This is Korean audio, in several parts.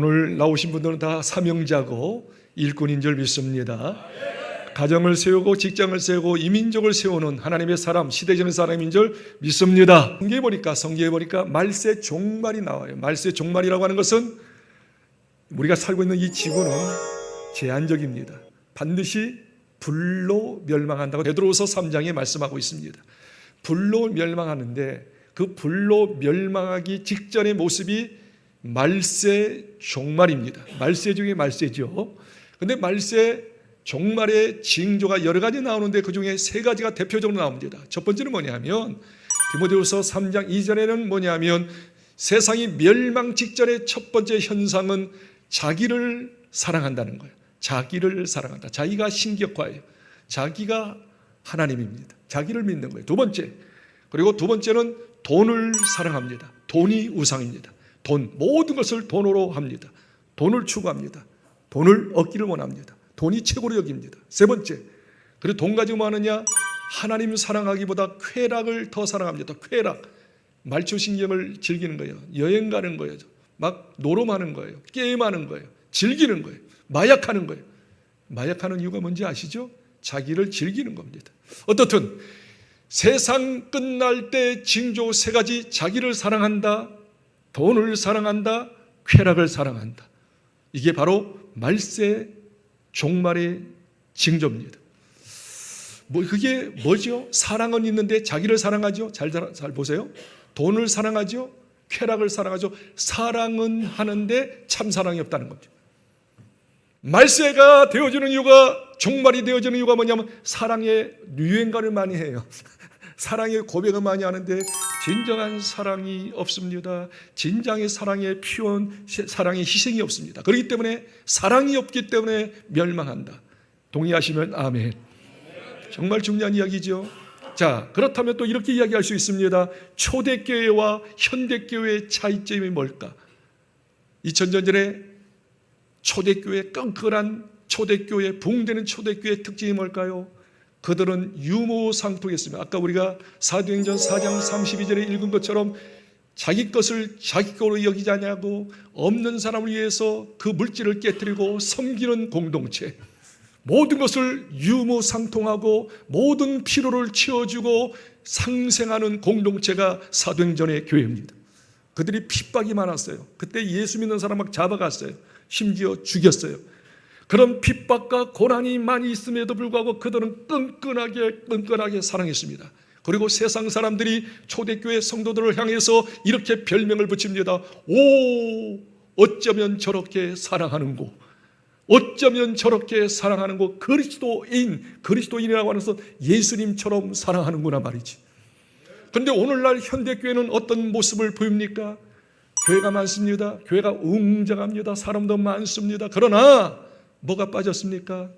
오늘 나오신 분들은 다 사명자고 일꾼인 줄 믿습니다. 가정을 세우고 직장을 세우고 이민족을 세우는 하나님의 사람, 시대적인 사람인 줄 믿습니다. 성경에 보니까 말세 종말이 나와요. 말세 종말이라고 하는 것은 우리가 살고 있는 이 지구는 제한적입니다. 반드시 불로 멸망한다고 베드로후서 3장에 말씀하고 있습니다. 불로 멸망하는데 그 불로 멸망하기 직전의 모습이 말세 종말입니다. 말세 중에 말세죠. 그런데 말세 종말의 징조가 여러 가지 나오는데 그 중에 세 가지가 대표적으로 나옵니다. 첫 번째는 뭐냐면 디모데후서 3장 2절에는 뭐냐면 세상이 멸망 직전의 첫 번째 현상은 자기를 사랑한다는 거예요. 자기를 사랑한다. 자기가 신격화예요. 자기가 하나님입니다. 자기를 믿는 거예요. 두 번째, 그리고 두 번째는 돈을 사랑합니다. 돈이 우상입니다. 돈, 모든 것을 돈으로 합니다. 돈을 추구합니다. 돈을 얻기를 원합니다. 돈이 최고로 여깁니다. 세 번째, 그리고 돈 가지고 뭐 하느냐? 하나님 사랑하기보다 쾌락을 더 사랑합니다. 쾌락, 말초신경을 즐기는 거예요. 여행 가는 거예요. 막 노름하는 거예요. 게임하는 거예요. 즐기는 거예요. 마약하는 거예요. 마약하는 이유가 뭔지 아시죠? 자기를 즐기는 겁니다. 어떻든 세상 끝날 때 징조 세 가지, 자기를 사랑한다, 돈을 사랑한다, 쾌락을 사랑한다. 이게 바로 말세 종말의 징조입니다. 그게 뭐죠? 사랑은 있는데 자기를 사랑하죠? 잘 보세요. 돈을 사랑하죠? 쾌락을 사랑하죠? 사랑은 하는데 참 사랑이 없다는 거죠. 말세가 되어지는 이유가, 종말이 되어지는 이유가 뭐냐면 사랑의 유행가를 많이 해요. 사랑의 고백을 많이 하는데 진정한 사랑이 없습니다. 진정의 사랑의 표현, 사랑의 희생이 없습니다. 그렇기 때문에 사랑이 없기 때문에 멸망한다. 동의하시면 아멘. 정말 중요한 이야기죠. 자, 그렇다면 또 이렇게 이야기할 수 있습니다. 초대교회와 현대교회의 차이점이 뭘까? 2000년 전에 초대교회, 끈끈한 초대교회, 부흥되는 초대교회의 특징이 뭘까요? 그들은 유무상통했습니다. 아까 우리가 사도행전 4장 32절에 읽은 것처럼 자기 것을 자기 거로 여기지 않냐고, 없는 사람을 위해서 그 물질을 깨뜨리고 섬기는 공동체, 모든 것을 유무상통하고 모든 필요를 채워주고 상생하는 공동체가 사도행전의 교회입니다. 그들이 핍박이 많았어요. 그때 예수 믿는 사람 막 잡아갔어요. 심지어 죽였어요. 그런 핍박과 고난이 많이 있음에도 불구하고 그들은 끈끈하게 사랑했습니다. 그리고 세상 사람들이 초대교회 성도들을 향해서 이렇게 별명을 붙입니다. 오, 어쩌면 저렇게 사랑하는고, 어쩌면 저렇게 사랑하는고, 그리스도인이라고 하는 것은 예수님처럼 사랑하는구나 말이지. 그런데 오늘날 현대교회는 어떤 모습을 보입니까? 교회가 많습니다. 교회가 웅장합니다. 사람도 많습니다. 그러나 뭐가 빠졌습니까?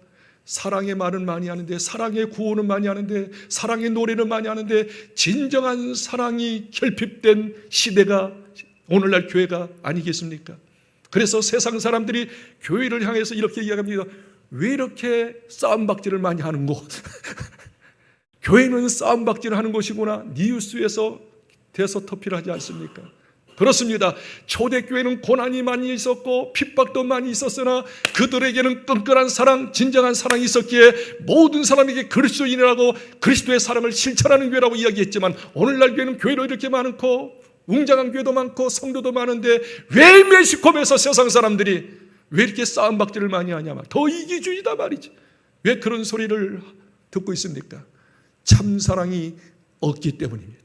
사랑의 말은 많이 하는데, 사랑의 구호는 많이 하는데, 사랑의 노래는 많이 하는데, 진정한 사랑이 결핍된 시대가 오늘날 교회가 아니겠습니까? 그래서 세상 사람들이 교회를 향해서 이렇게 이야기합니다. 왜 이렇게 싸움박질을 많이 하는고? 교회는 싸움박질을 하는 곳이구나. 뉴스에서 대서터피를 하지 않습니까? 그렇습니다. 초대교회는 고난이 많이 있었고 핍박도 많이 있었으나 그들에게는 끈끈한 사랑, 진정한 사랑이 있었기에 모든 사람에게 그리스도인이라고, 그리스도의 사랑을 실천하는 교회라고 이야기했지만, 오늘날 교회는 교회로 이렇게 많고 웅장한 교회도 많고 성도도 많은데 왜 멕시코에서 세상 사람들이 왜 이렇게 싸움박질을 많이 하냐, 더 이기주의다 말이지. 왜 그런 소리를 듣고 있습니까? 참사랑이 없기 때문입니다.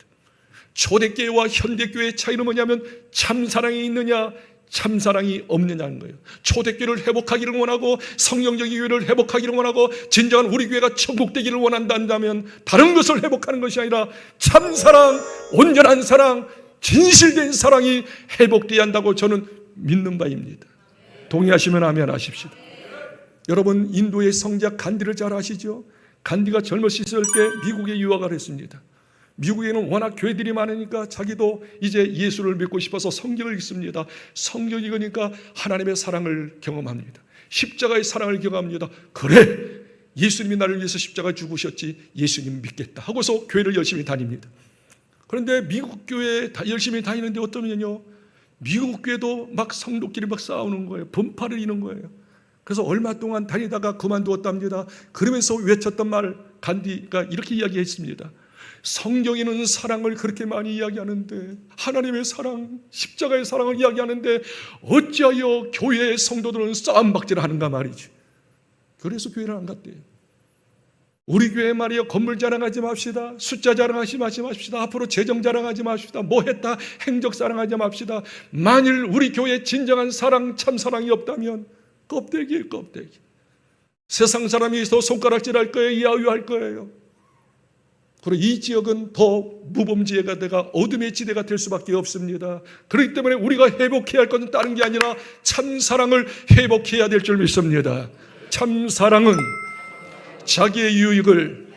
초대교회와 현대교회의 차이는 뭐냐면 참사랑이 있느냐, 참사랑이 없느냐는 거예요. 초대교회를 회복하기를 원하고 성령적인 교회를 회복하기를 원하고 진정한 우리 교회가 천국 되기를 원한다면 다른 것을 회복하는 것이 아니라 참사랑, 온전한 사랑, 진실된 사랑이 회복되어야 한다고 저는 믿는 바입니다. 동의하시면 아멘 하십시오. 여러분, 인도의 성자 간디를 잘 아시죠? 간디가 젊었을 때 미국에 유학을 했습니다. 미국에는 워낙 교회들이 많으니까 자기도 이제 예수를 믿고 싶어서 성경을 읽습니다. 성경 읽으니까 하나님의 사랑을 경험합니다. 십자가의 사랑을 경험합니다. 그래, 예수님이 나를 위해서 십자가 죽으셨지, 예수님 믿겠다 하고서 교회를 열심히 다닙니다. 그런데 미국 교회에 열심히 다니는데 어떠면요, 미국 교회도 막 성도끼리 막 싸우는 거예요. 분파를 이는 거예요. 그래서 얼마 동안 다니다가 그만두었답니다. 그러면서 외쳤던 말, 간디가 이렇게 이야기했습니다. 성경에는 사랑을 그렇게 많이 이야기하는데, 하나님의 사랑, 십자가의 사랑을 이야기하는데 어찌하여 교회의 성도들은 싸움박질을 하는가 말이지. 그래서 교회를 안 갔대요. 우리 교회 말이요, 건물 자랑하지 맙시다. 숫자 자랑하지 맙시다. 앞으로 재정 자랑하지 맙시다. 뭐 했다 행적 자랑하지 맙시다. 만일 우리 교회에 진정한 사랑, 참 사랑이 없다면 껍데기예요, 껍데기. 세상 사람이 더 손가락질할 거예요, 이야유할 거예요. 그리고 이 지역은 더 무범지대가 되가 어둠의 지대가 될 수밖에 없습니다. 그렇기 때문에 우리가 회복해야 할 것은 다른 게 아니라 참 사랑을 회복해야 될 줄 믿습니다. 참 사랑은 자기의 유익을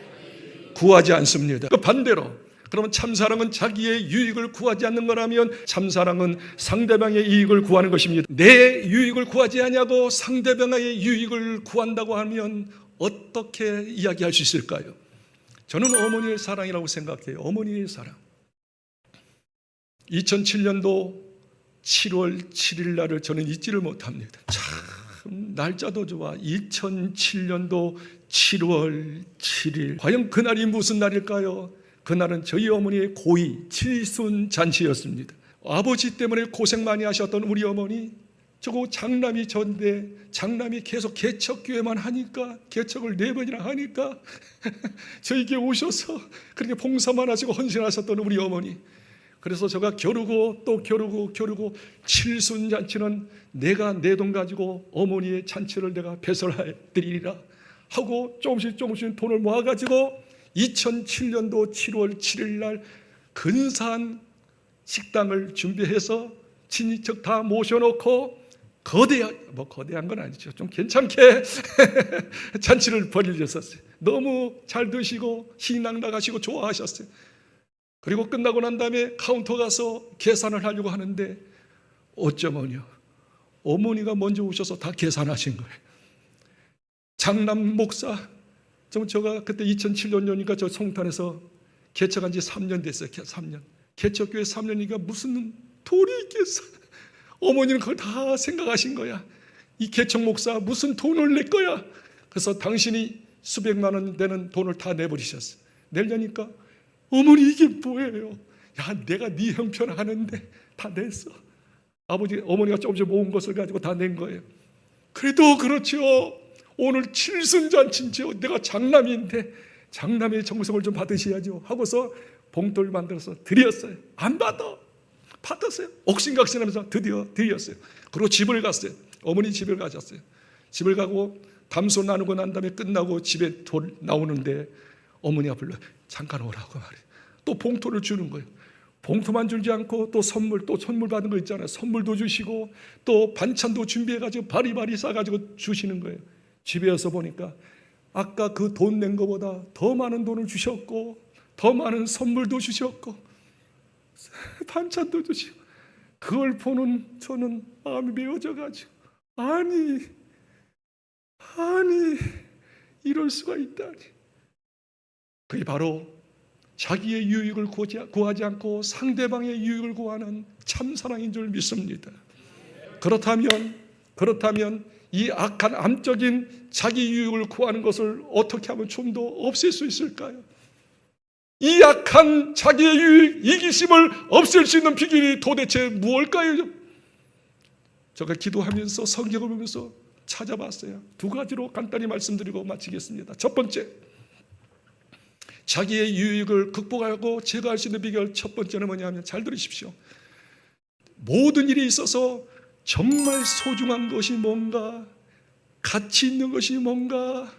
구하지 않습니다. 반대로, 그러면 참사랑은 자기의 유익을 구하지 않는 거라면 참사랑은 상대방의 이익을 구하는 것입니다. 내 유익을 구하지 않냐고 상대방의 유익을 구한다고 하면 어떻게 이야기할 수 있을까요? 저는 어머니의 사랑이라고 생각해요. 어머니의 사랑. 2007년도 7월 7일 날을 저는 잊지를 못합니다. 참 날짜도 좋아. 2007년도 7월 7일. 과연 그날이 무슨 날일까요? 그날은 저희 어머니의 고이 칠순 잔치였습니다. 아버지 때문에 고생 많이 하셨던 우리 어머니, 저거 장남이 전데 장남이 계속 개척교회만 하니까, 개척을 4번이나 하니까 저에게 오셔서 그렇게 봉사만 하시고 헌신하셨던 우리 어머니. 그래서 제가 겨루고 또 겨루고 칠순 잔치는 내가 내 돈 가지고 어머니의 잔치를 내가 배설해 드리리라 하고 조금씩 돈을 모아가지고 2007년도 7월 7일 날 근사한 식당을 준비해서 친인척 다 모셔놓고 거대한 건 아니죠. 좀 괜찮게 잔치를 벌이셨어요. 너무 잘 드시고 신랑 나가시고 좋아하셨어요. 그리고 끝나고 난 다음에 카운터 가서 계산을 하려고 하는데 어쩌면요, 어머니가 먼저 오셔서 다 계산하신 거예요. 장남 목사, 제가 그때 2007년이니까 저 송탄에서 개척한 지 3년 됐어요. 3년. 개척교회 3년이니까 무슨 돈이 있겠어. 어머니는 그걸 다 생각하신 거야. 이 개척 목사 무슨 돈을 낼 거야. 그래서 당신이 수백만 원 되는 돈을 다 내버리셨어. 내려니까 어머니 이게 뭐예요? 야, 내가 네 형편 하는데 다 냈어. 어머니가 조금씩 모은 것을 가지고 다 낸 거예요. 그래도 그렇죠. 오늘 칠순잔치죠. 내가 장남인데 장남의 정성을 좀 받으셔야죠 하고서 봉투를 만들어서 드렸어요. 안 받았어요. 옥신각신하면서 드디어 드렸어요. 그리고 집을 갔어요. 어머니 집을 가셨어요. 집을 가고 담소 나누고 난 다음에 끝나고 집에 나오는데 어머니가 불러 잠깐 오라고 말해요. 또 봉투를 주는 거예요. 봉투만 주지 않고 또 선물 받은 거 있잖아요. 선물도 주시고 또 반찬도 준비해가지고 바리바리 싸가지고 주시는 거예요. 집에 와서 보니까 아까 그 돈 낸 것보다 더 많은 돈을 주셨고 더 많은 선물도 주셨고 반찬도 주시고, 그걸 보는 저는 마음이 메어져가지고 아니 이럴 수가 있다니. 그게 바로 자기의 유익을 구하지 않고 상대방의 유익을 구하는 참사랑인 줄 믿습니다. 그렇다면 이 악한 암적인 자기 유익을 구하는 것을 어떻게 하면 좀 더 없앨 수 있을까요? 이 악한 자기의 유익, 이기심을 없앨 수 있는 비결이 도대체 무엇일까요? 제가 기도하면서 성경을 보면서 찾아봤어요. 2가지로 간단히 말씀드리고 마치겠습니다. 첫 번째, 자기의 유익을 극복하고 제거할 수 있는 비결 첫 번째는 뭐냐면, 잘 들으십시오. 모든 일에 있어서 정말 소중한 것이 뭔가, 가치 있는 것이 뭔가,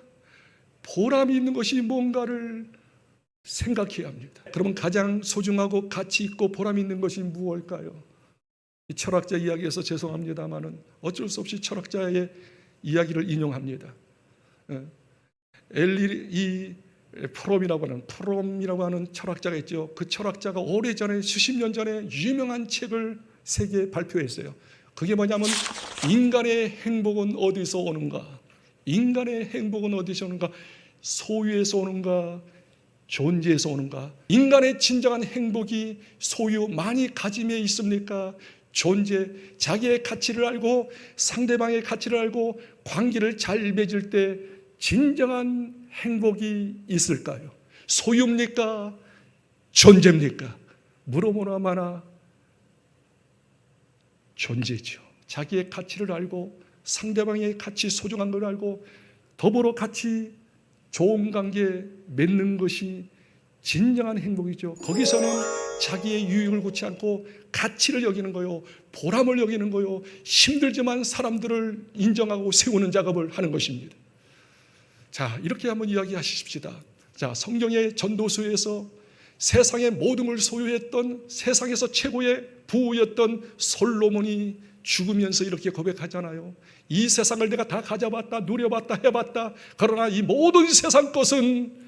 보람이 있는 것이 뭔가를 생각해야 합니다. 그러면 가장 소중하고 가치 있고 보람 있는 것이 무엇일까요? 이 철학자 이야기에서 죄송합니다마는 어쩔 수 없이 철학자의 이야기를 인용합니다. 프롬이라고 하는 철학자가 있죠. 그 철학자가 오래전에 수십 년 전에 유명한 책을 3개 발표했어요. 그게 뭐냐면 인간의 행복은 어디서 오는가? 인간의 행복은 어디서 오는가? 소유에서 오는가? 존재에서 오는가? 인간의 진정한 행복이 소유 많이 가짐에 있습니까? 존재, 자기의 가치를 알고 상대방의 가치를 알고 관계를 잘 맺을 때 진정한 행복이 있을까요? 소유입니까? 존재입니까? 물어보나 마나 존재죠. 자기의 가치를 알고 상대방의 가치, 소중한 걸 알고 더불어 같이 좋은 관계 맺는 것이 진정한 행복이죠. 거기서는 자기의 유익을 굽지 않고 가치를 여기는 거요, 보람을 여기는 거요, 힘들지만 사람들을 인정하고 세우는 작업을 하는 것입니다. 자, 이렇게 한번 이야기하십시다. 자, 성경의 전도서에서 세상의 모든 걸 소유했던 세상에서 최고의 부였던 솔로몬이 죽으면서 이렇게 고백하잖아요. 이 세상을 내가 다 가져봤다, 누려봤다, 해봤다. 그러나 이 모든 세상 것은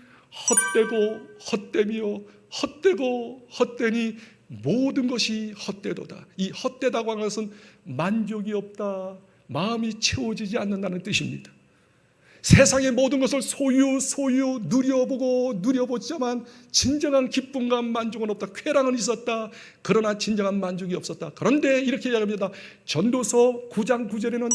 헛되고 헛되며 헛되고 헛되니 모든 것이 헛되도다. 이 헛되다고 하는 것은 만족이 없다, 마음이 채워지지 않는다는 뜻입니다. 세상의 모든 것을 소유 누려보지만 진정한 기쁨과 만족은 없다. 쾌락은 있었다. 그러나 진정한 만족이 없었다. 그런데 이렇게 이야기합니다. 전도서 9장 9절에는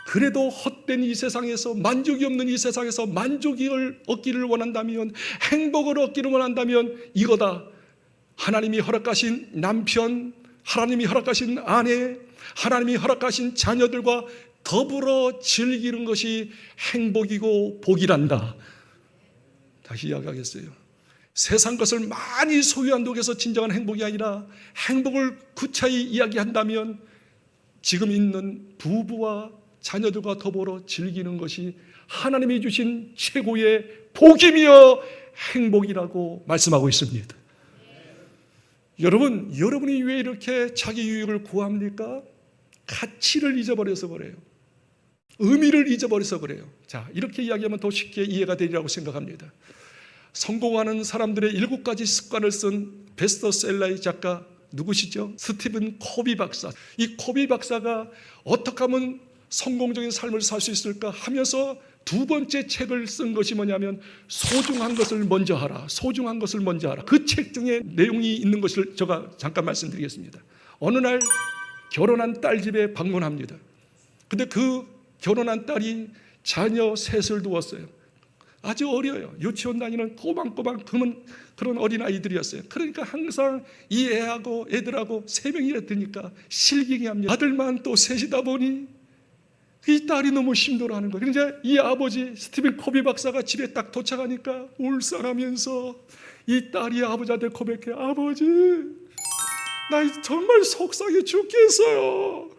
그래도 헛된 이 세상에서, 만족이 없는 이 세상에서 만족을 얻기를 원한다면, 행복을 얻기를 원한다면 이거다. 하나님이 허락하신 남편, 하나님이 허락하신 아내, 하나님이 허락하신 자녀들과 더불어 즐기는 것이 행복이고 복이란다. 다시 이야기하겠어요. 세상 것을 많이 소유한다고 해서 진정한 행복이 아니라, 행복을 구차히 이야기한다면 지금 있는 부부와 자녀들과 더불어 즐기는 것이 하나님이 주신 최고의 복이며 행복이라고 말씀하고 있습니다. 여러분이 왜 이렇게 자기 유익을 구합니까? 가치를 잊어버려서 그래요. 의미를 잊어버려서 그래요. 자, 이렇게 이야기하면 더 쉽게 이해가 되리라고 생각합니다. 성공하는 사람들의 7가지 습관을 쓴 베스트셀러의 작가 누구시죠? 스티븐 코비 박사. 이 코비 박사가 어떻게 하면 성공적인 삶을 살 수 있을까 하면서 두 번째 책을 쓴 것이 뭐냐면 소중한 것을 먼저 하라. 소중한 것을 먼저 하라. 그 책 중에 내용이 있는 것을 제가 잠깐 말씀드리겠습니다. 어느 날 결혼한 딸 집에 방문합니다. 근데 그 결혼한 딸이 자녀 셋을 두었어요. 아주 어려요. 유치원 다니는 꼬방꼬방 그런 어린아이들이었어요. 그러니까 항상 이 애들하고 3명이나 되니까 실갱이 합니다. 아들만 또 셋이다 보니 이 딸이 너무 힘들어하는 거예요. 그러니까 이 아버지 스티븐 코비 박사가 집에 딱 도착하니까 울상하면서 이 딸이 아버지한테 고백해. 아버지, 나 정말 속상해 죽겠어요.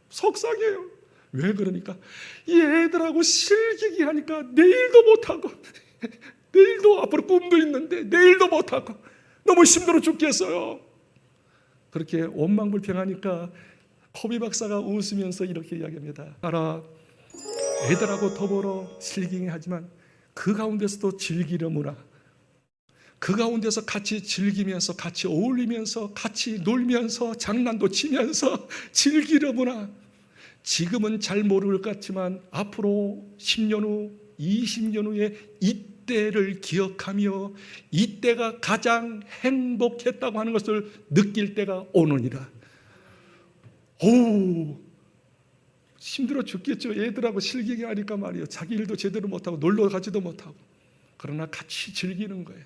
속상해요. 왜 그러니까 이 애들하고 실기기 하니까 내일도 못하고 내일도 앞으로 꿈도 있는데 내일도 못하고 너무 힘들어 죽겠어요. 그렇게 원망불평하니까 코비 박사가 웃으면서 이렇게 이야기합니다. 알아, 애들하고 더불어 실기기 하지만 그 가운데서도 즐기려무나. 그 가운데서 같이 즐기면서 같이 어울리면서 같이 놀면서 장난도 치면서 즐기려무나. 지금은 잘 모를 것 같지만 앞으로 10년 후, 20년 후에 이때를 기억하며 이때가 가장 행복했다고 하는 것을 느낄 때가 오느니라. 오, 힘들어 죽겠죠. 애들하고 실기게 하니까 말이에요. 자기 일도 제대로 못하고 놀러 가지도 못하고. 그러나 같이 즐기는 거예요.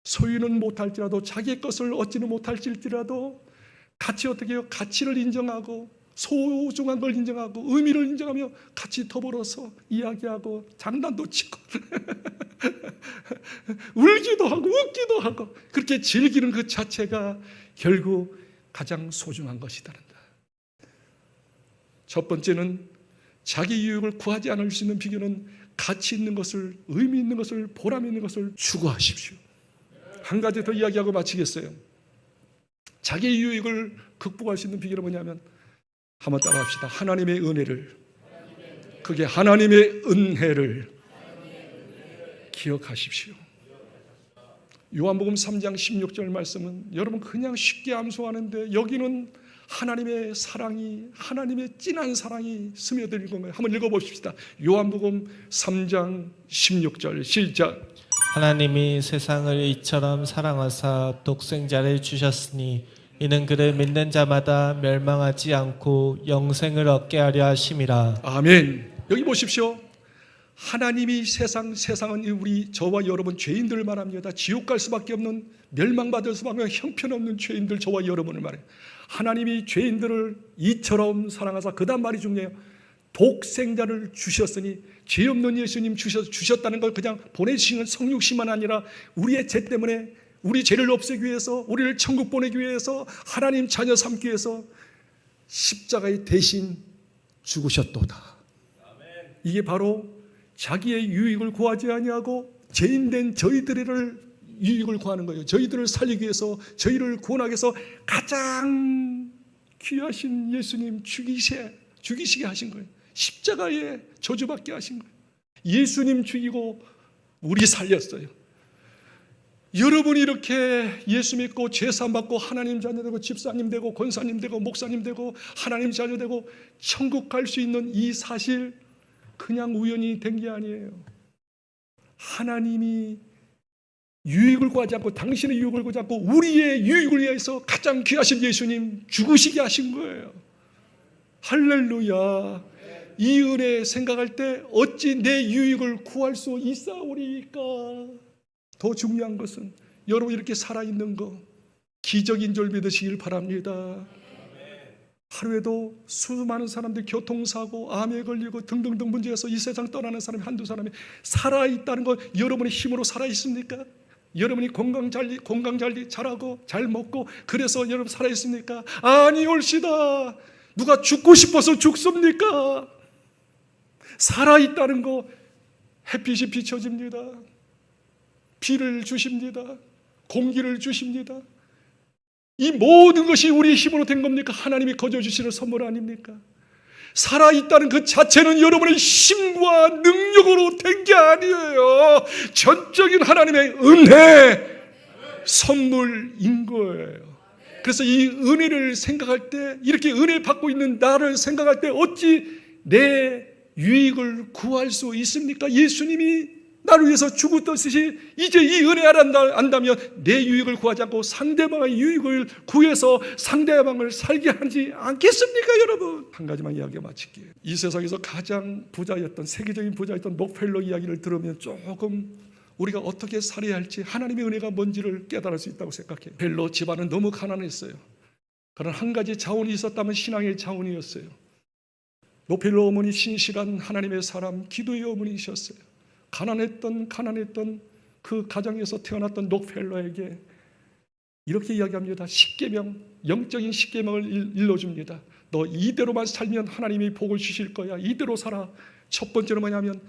소유는 못할지라도, 자기의 것을 얻지는 못할지라도 같이 어떻게 해요? 가치를 인정하고 소중한 걸 인정하고 의미를 인정하며 같이 더불어서 이야기하고 장난도 치고 울기도 하고 웃기도 하고 그렇게 즐기는 그 자체가 결국 가장 소중한 것이다란다. 첫 번째는 자기 유익을 구하지 않을 수 있는 비결은 가치 있는 것을, 의미 있는 것을, 보람 있는 것을 추구하십시오. 한 가지 더 이야기하고 마치겠어요. 자기 유익을 극복할 수 있는 비결은 뭐냐면, 한번 따라합시다. 하나님의 은혜를, 그게 하나님의 은혜를 기억하십시오. 요한복음 3장 16절 말씀은 여러분 그냥 쉽게 암송하는데 여기는 하나님의 사랑이, 하나님의 진한 사랑이 스며들고 있는 거예요. 한번 읽어봅시다. 요한복음 3장 16절 시작. 하나님이 세상을 이처럼 사랑하사 독생자를 주셨으니 이는 그를 믿는 자마다 멸망하지 않고 영생을 얻게 하려 하심이라. 아멘. 여기 보십시오. 하나님이 세상은 우리 저와 여러분 죄인들을 말합니다. 지옥 갈 수밖에 없는, 멸망받을 수밖에 없는 형편없는 죄인들, 저와 여러분을 말해요. 하나님이 죄인들을 이처럼 사랑하사, 그 다음 말이 중요해요. 독생자를 주셨으니, 죄 없는 예수님 주셨다는 걸 그냥 보내주시는 성육신만 아니라 우리의 죄 때문에 우리 죄를 없애기 위해서, 우리를 천국 보내기 위해서, 하나님 자녀 삼기 위해서 십자가에 대신 죽으셨도다. 이게 바로 자기의 유익을 구하지 아니하고 죄인된 저희들을 유익을 구하는 거예요. 저희들을 살리기 위해서, 저희를 구원하기 위해서 가장 귀하신 예수님 죽이시게 하신 거예요. 십자가에 저주받게 하신 거예요. 예수님 죽이고 우리 살렸어요. 여러분이 이렇게 예수 믿고 제사 받고 하나님 자녀 되고 집사님 되고 권사님 되고 목사님 되고 하나님 자녀 되고 천국 갈 수 있는 이 사실, 그냥 우연히 된 게 아니에요. 하나님이 유익을 구하지 않고, 당신의 유익을 구하지 않고 우리의 유익을 위해서 가장 귀하신 예수님 죽으시게 하신 거예요. 할렐루야. 이 은혜 생각할 때 어찌 내 유익을 구할 수 있사오리까. 더 중요한 것은 여러분 이렇게 살아있는 거 기적인 줄 믿으시길 바랍니다. 하루에도 수많은 사람들이 교통사고, 암에 걸리고 등등등 문제에서 이 세상 떠나는 사람이 한두 사람이 살아있다는 거, 여러분의 힘으로 살아있습니까? 여러분이 건강 잘하고 잘 먹고 그래서 여러분 살아있습니까? 아니올시다. 누가 죽고 싶어서 죽습니까? 살아있다는 거, 햇빛이 비춰집니다. 비를 주십니다. 공기를 주십니다. 이 모든 것이 우리의 힘으로 된 겁니까? 하나님이 거저 주시는 선물 아닙니까? 살아있다는 그 자체는 여러분의 힘과 능력으로 된 게 아니에요. 전적인 하나님의 은혜, 선물인 거예요. 그래서 이 은혜를 생각할 때, 이렇게 은혜 받고 있는 나를 생각할 때 어찌 내 유익을 구할 수 있습니까? 예수님이 나를 위해서 죽었듯이 이제 이 은혜를 안다면 내 유익을 구하지 않고 상대방의 유익을 구해서 상대방을 살게 하지 않겠습니까, 여러분? 한 가지만 이야기 마칠게요. 이 세상에서 가장 부자였던, 세계적인 부자였던 록펠러 이야기를 들으면 조금 우리가 어떻게 살아야 할지, 하나님의 은혜가 뭔지를 깨달을 수 있다고 생각해요. 펠러 집안은 너무 가난했어요. 그런 한 가지 자원이 있었다면 신앙의 자원이었어요. 록펠러 어머니 신실한 하나님의 사람, 기도의 어머니이셨어요. 가난했던 그 가정에서 태어났던 록펠러에게 이렇게 이야기합니다. 십계명, 영적인 십계명을 일러줍니다. 너 이대로만 살면 하나님이 복을 주실 거야. 이대로 살아. 첫 번째는 뭐냐면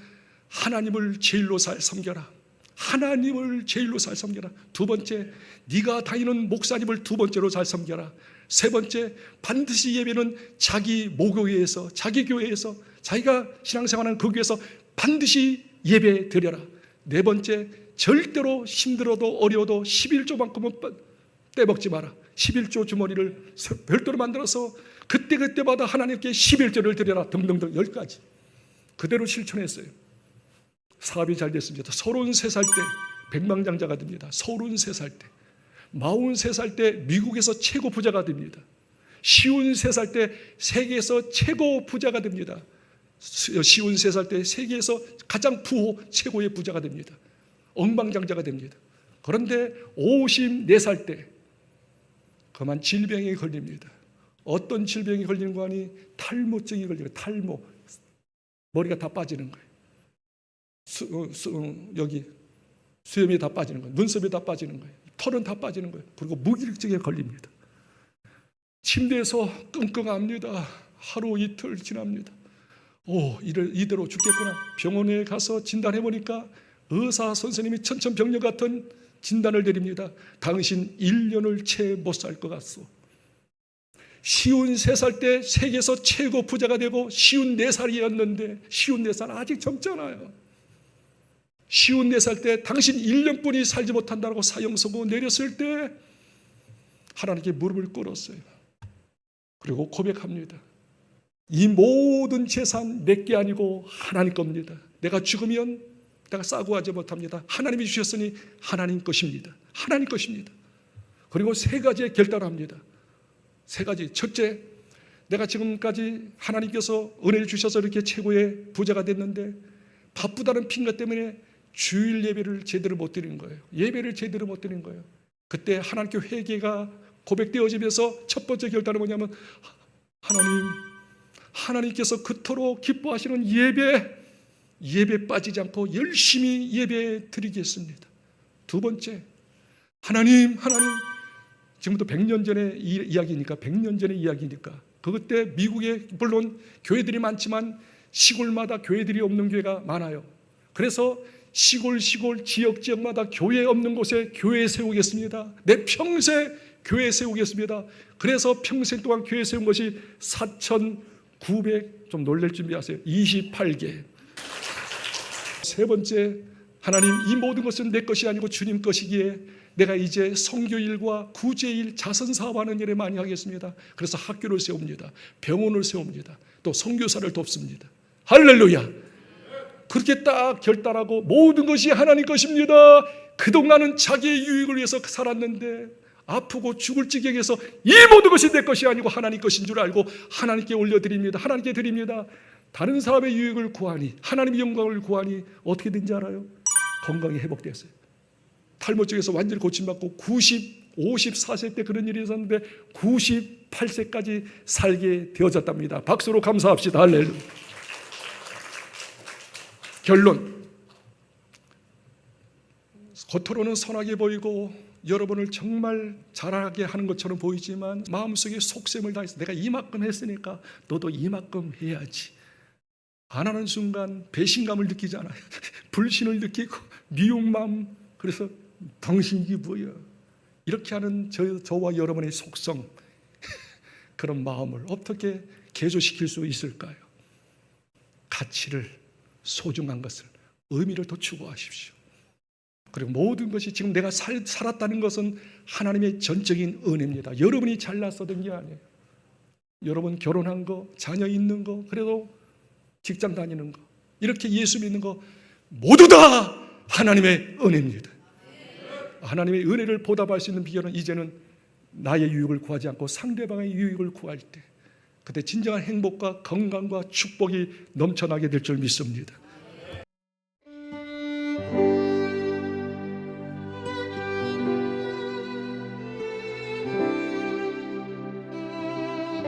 하나님을 제일로 섬겨라. 하나님을 제일로 잘 섬겨라. 두 번째, 네가 다니는 목사님을 두 번째로 잘 섬겨라. 세 번째, 반드시 예배는 자기 모교회에서, 자기 교회에서, 자기가 신앙생활하는 그 교회에서 반드시 예배 드려라. 네 번째, 절대로 힘들어도 어려워도 11조만큼은 떼먹지 마라. 11조 주머니를 별도로 만들어서 그때마다 하나님께 11조를 드려라. 등등등 10가지 그대로 실천했어요. 사업이 잘 됐습니다. 33살 때 백만장자가 됩니다. 33살 때. 43살 때 미국에서 최고 부자가 됩니다. 53살 때 세계에서 최고 부자가 됩니다. 53살 때 세계에서 가장 최고의 부자가 됩니다. 억만장자가 됩니다. 그런데 54살 때 그만 질병에 걸립니다. 어떤 질병이 걸리는 거 아니? 탈모증이 걸려요. 탈모. 머리가 다 빠지는 거예요. 여기 수염이 다 빠지는 거예요. 눈썹이 다 빠지는 거예요. 털은 다 빠지는 거예요. 그리고 무기력증에 걸립니다. 침대에서 끙끙합니다. 하루 이틀 지납니다. 이대로 죽겠구나. 병원에 가서 진단해보니까 의사 선생님이 천천병력 같은 진단을 내립니다. 당신 1년을 채 못 살 것 같소. 53살 때 세계에서 최고 부자가 되고 54살이었는데 54살 아직 젊잖아요. 54살 때 당신 1년뿐이 살지 못한다고 사형선고 내렸을 때 하나님께 무릎을 꿇었어요. 그리고 고백합니다. 이 모든 재산 내게 아니고 하나님 겁니다. 내가 죽으면 내가 싸고 하지 못합니다. 하나님이 주셨으니 하나님 것입니다. 하나님 것입니다. 그리고 세 가지의 결단을 합니다. 세 가지. 첫째, 내가 지금까지 하나님께서 은혜를 주셔서 이렇게 최고의 부자가 됐는데 바쁘다는 핑계 때문에 주일 예배를 제대로 못 드리는 거예요. 예배를 제대로 못 드리는 거예요. 그때 하나님께 회개가 고백되어지면서 첫 번째 결단은 뭐냐면, 하나님께서 그토록 기뻐하시는 예배 빠지지 않고 열심히 예배 드리겠습니다. 두 번째, 하나님, 지금부터 100년 전의 이야기니까, 100년 전의 이야기니까, 그때 미국에 물론 교회들이 많지만 시골마다 교회들이 없는 교회가 많아요. 그래서 시골 지역마다 교회 없는 곳에 교회 세우겠습니다. 내 평생 교회 세우겠습니다. 그래서 평생 동안 교회 세운 것이 4,900, 좀 놀랄 준비하세요, 28개. 세 번째, 하나님, 이 모든 것은 내 것이 아니고 주님 것이기에 내가 이제 선교일과 구제일, 자선사업하는 일에 많이 하겠습니다. 그래서 학교를 세웁니다. 병원을 세웁니다. 또 선교사를 돕습니다. 할렐루야. 그렇게 딱 결단하고 모든 것이 하나님 것입니다. 그동안은 자기의 유익을 위해서 살았는데 아프고 죽을 지경에서 이 모든 것이 내 것이 아니고 하나님 것인 줄 알고 하나님께 올려드립니다. 하나님께 드립니다. 다른 사람의 유익을 구하니, 하나님의 영광을 구하니 어떻게 된지 알아요? 건강이 회복되었어요. 탈모 쪽에서 완전히 고침받고 54세 때 그런 일이 있었는데 98세까지 살게 되어졌답니다. 박수로 감사합시다. 할렐루야. 결론, 겉으로는 선하게 보이고 여러분을 정말 잘하게 하는 것처럼 보이지만 마음속에 속셈을 다해서 내가 이만큼 했으니까 너도 이만큼 해야지 안 하는 순간 배신감을 느끼잖아요. 불신을 느끼고 미움감. 그래서 당신 이게 뭐야, 이렇게 하는 저와 여러분의 속성, 그런 마음을 어떻게 개조시킬 수 있을까요? 가치를, 소중한 것을, 의미를 더 추구하십시오. 그리고 모든 것이 지금 내가 살았다는 것은 하나님의 전적인 은혜입니다. 여러분이 잘났었던 게 아니에요. 여러분 결혼한 거, 자녀 있는 거, 그래도 직장 다니는 거, 이렇게 예수 믿는 거 모두 다 하나님의 은혜입니다. 하나님의 은혜를 보답할 수 있는 비결은 이제는 나의 유익을 구하지 않고 상대방의 유익을 구할 때, 그때 진정한 행복과 건강과 축복이 넘쳐나게 될 줄 믿습니다.